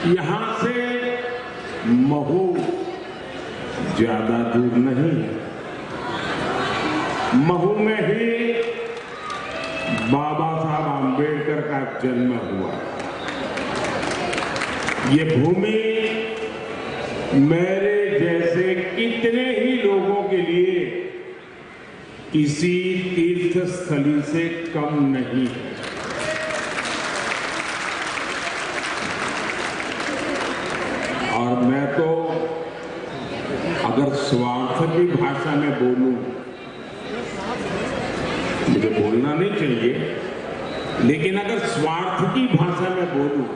यहां से महू ज्यादा दूर नहीं है। महू में ही बाबा साहब आम्बेडकर का जन्म हुआ। ये भूमि मेरे जैसे कितने ही लोगों के लिए किसी तीर्थ स्थली से कम नहीं है। और मैं तो अगर स्वार्थ की भाषा में बोलूं, मुझे बोलना नहीं चाहिए, लेकिन अगर स्वार्थ की भाषा में बोलूं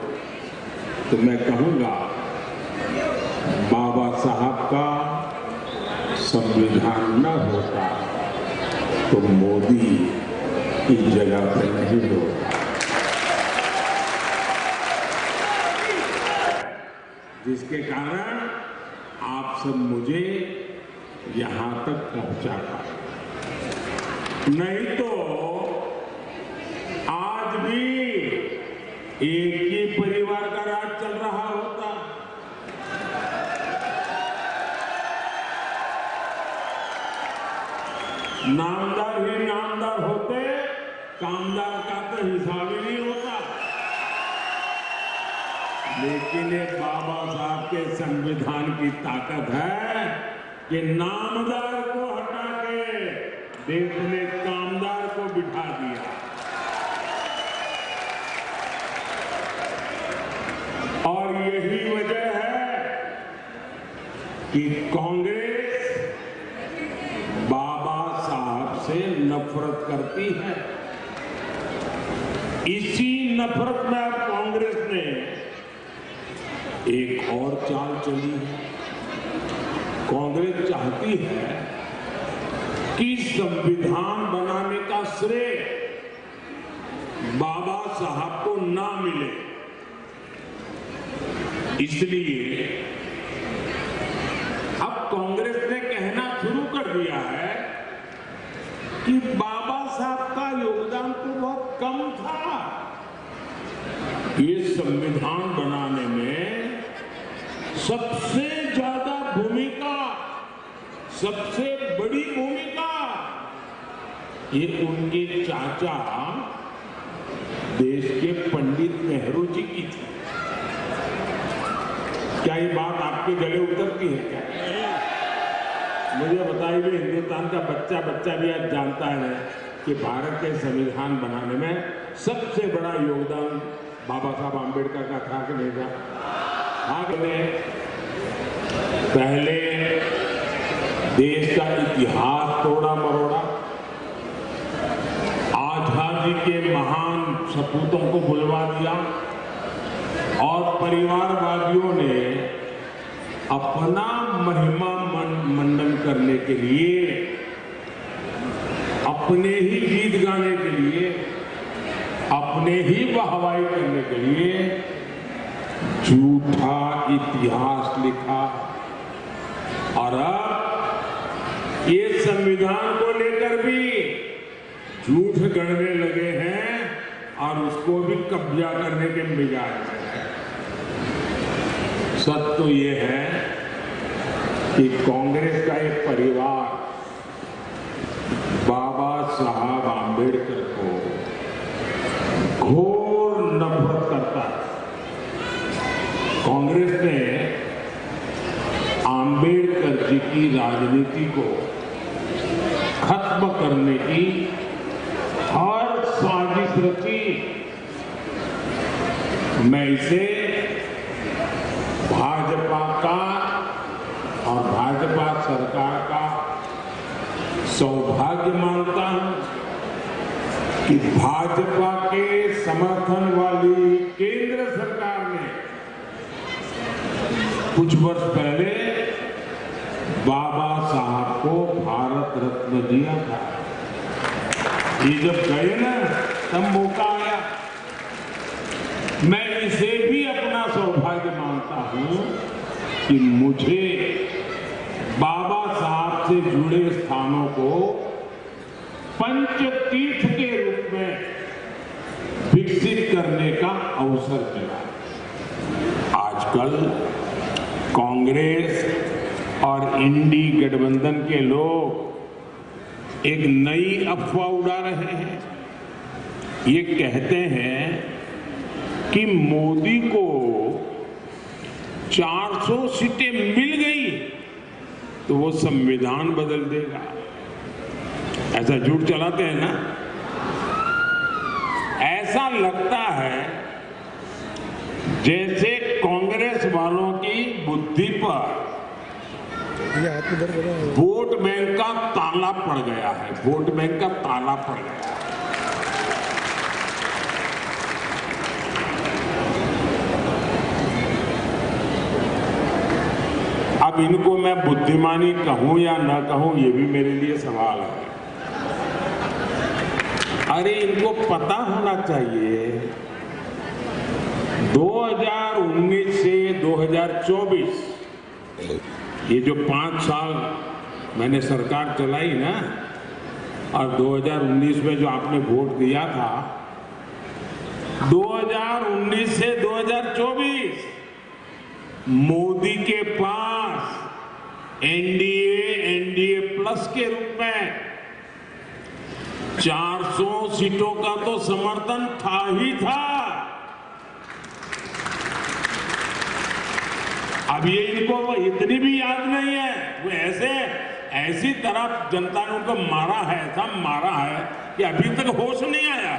तो मैं कहूंगा बाबा साहब का संविधान न होता तो मोदी की जगह पे नहीं होता। जिसके कारण आप सब मुझे यहां तक पहुंचा पाए। नहीं तो आज भी एक ही परिवार का राज चल रहा होता। नामदार ही नामदार होते, कामदार का तो हिसाब ही नहीं होता। लेकिन एक बाबा साहब के संविधान की ताकत है कि नामदार को हटा के देश ने कामदार को बिठा दिया। और यही वजह है कि कांग्रेस बाबा साहब से नफरत करती है। इसी नफरत में अब कांग्रेस ने एक और चाल चली है। कांग्रेस चाहती है कि संविधान बनाने का श्रेय बाबा साहब को ना मिले। इसलिए अब कांग्रेस ने कहना शुरू कर दिया है कि बाबा साहब का योगदान तो बहुत कम था। ये संविधान बनाने में सबसे ज्यादा भूमिका, सबसे बड़ी भूमिका ये उनके चाचा देश के पंडित नेहरू जी की थी। क्या ये बात आपके गले उतरती है क्या? मुझे बताइए, हिंदुस्तान का बच्चा बच्चा भी आज जानता है कि भारत के संविधान बनाने में सबसे बड़ा योगदान बाबा साहब आम्बेडकर का था कि नहीं था? पहले देश का इतिहास तोड़ा मरोड़ा, आजादी के महान सपूतों को बुलवा दिया और परिवारवादियों ने अपना महिमा मंडन करने के लिए, अपने ही गीत गाने के लिए, अपने ही वाहवाही करने के लिए झूठा इतिहास लिखा। और अब ये संविधान को लेकर भी झूठ गढ़ने लगे हैं और उसको भी कब्जा करने के मिजाज में है। सच तो ये है कि कांग्रेस का एक परिवार बाबा साहब आम्बेडकर को घोर नफरत करता है। कांग्रेस ने आम्बेडकर जी की राजनीति को खत्म करने की हर साजिश रची। मैं इसे भाजपा का और भाजपा सरकार का सौभाग्य मानता हूं कि भाजपा के समर्थन वाली केंद्र सरकार ने कुछ वर्ष पहले बाबा साहब को भारत रत्न दिया था। ये जब गए ना तब मौका आया। मैं इसे भी अपना सौभाग्य मानता हूं कि मुझे बाबा साहब से जुड़े स्थानों को पंचतीर्थ के रूप में विकसित करने का अवसर मिला। आज कल कांग्रेस और इंडी गठबंधन के लोग एक नई अफवाह उड़ा रहे हैं। ये कहते हैं कि मोदी को 400 सीटें मिल गई तो वो संविधान बदल देगा। ऐसा झूठ चलाते हैं ना। ऐसा लगता है जैसे कांग्रेस वालों की बुद्धि पर वोट बैंक का ताला पड़ गया है। वोट बैंक का ताला पड़ गया है। अब इनको मैं बुद्धिमानी कहूं या न कहूं, ये भी मेरे लिए सवाल है। अरे इनको पता होना चाहिए 2019 से 2024 ये जो 5 साल मैंने सरकार चलाई ना, और 2019 में जो आपने वोट दिया था, 2019 से 2024 मोदी के पास एनडीए प्लस के रूप में 400 सीटों का तो समर्थन था ही था। अब ये इनको इतनी भी याद नहीं है। वो ऐसी तरह जनता ने उनको मारा है कि अभी तक होश नहीं आया।